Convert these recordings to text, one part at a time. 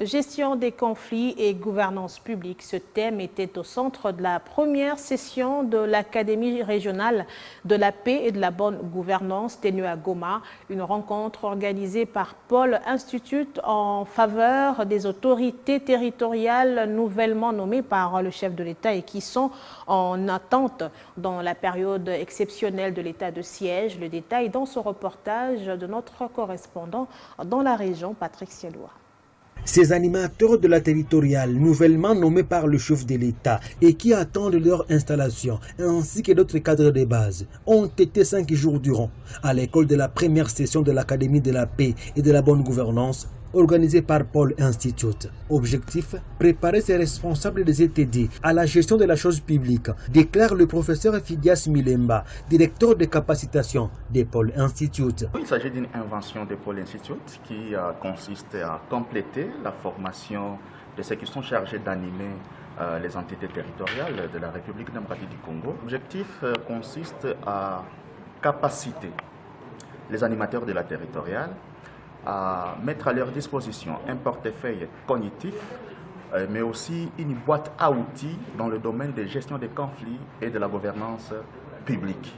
Gestion des conflits et gouvernance publique. Ce thème était au centre de la première session de l'Académie régionale de la paix et de la bonne gouvernance tenue à Goma, une rencontre organisée par Paul Institute en faveur des autorités territoriales nouvellement nommées par le chef de l'État et qui sont en attente dans la période exceptionnelle de l'état de siège. Le détail dans ce reportage de notre correspondant dans la région, Patrick Sielois. Ces animateurs de la territoriale, nouvellement nommés par le chef de l'État et qui attendent leur installation, ainsi que d'autres cadres de base, ont été 5 jours durant à l'école de la première session de l'Académie de la paix et de la bonne gouvernance, organisée par Paul Institute. Objectif, préparer ces responsables des ETD à la gestion de la chose publique, déclare le professeur Fidias Milemba, directeur de capacitation de Paul Institute. Il s'agit d'une invention de Paul Institute qui consiste à compléter la formation de ceux qui sont chargés d'animer les entités territoriales de la République démocratique du Congo. L'objectif consiste à capaciter les animateurs de la territoriale à mettre à leur disposition un portefeuille cognitif, mais aussi une boîte à outils dans le domaine de gestion des conflits et de la gouvernance publique.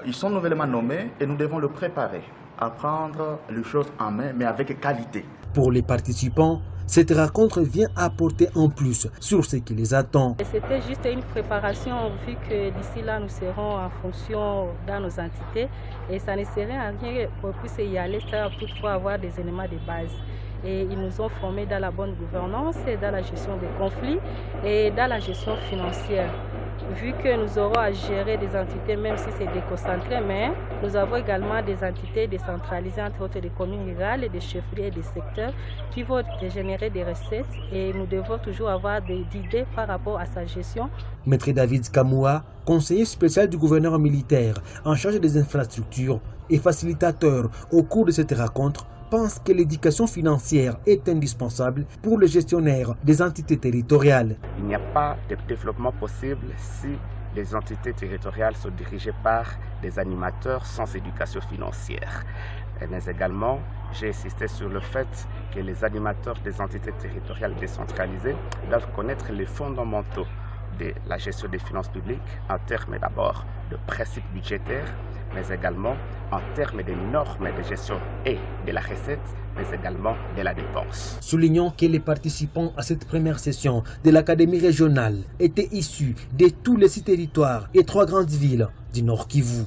Ils sont nouvellement nommés et nous devons le préparer à prendre les choses en main, mais avec qualité. Pour les participants, cette rencontre vient apporter un plus sur ce qui les attend. C'était juste une préparation vu que d'ici là nous serons en fonction dans nos entités et ça ne serait à rien pour puisse y aller sans toutefois avoir des éléments de base. Et ils nous ont formés dans la bonne gouvernance, dans la gestion des conflits et dans la gestion financière. Vu que nous aurons à gérer des entités, même si c'est déconcentré, mais nous avons également des entités décentralisées, entre autres des communes rurales, des chefferies et des secteurs qui vont générer des recettes et nous devons toujours avoir des idées par rapport à sa gestion. Maître David Kamoua, conseiller spécial du gouverneur militaire en charge des infrastructures et facilitateur au cours de cette rencontre, pense que l'éducation financière est indispensable pour les gestionnaires des entités territoriales. Il n'y a pas de développement possible si les entités territoriales sont dirigées par des animateurs sans éducation financière. Mais également, j'ai insisté sur le fait que les animateurs des entités territoriales décentralisées doivent connaître les fondamentaux de la gestion des finances publiques en termes d'abord de principes budgétaires, mais également en termes de normes de gestion et de la recette, mais également de la dépense. Soulignons que les participants à cette première session de l'Académie régionale étaient issus de tous les 6 territoires et 3 grandes villes du Nord Kivu.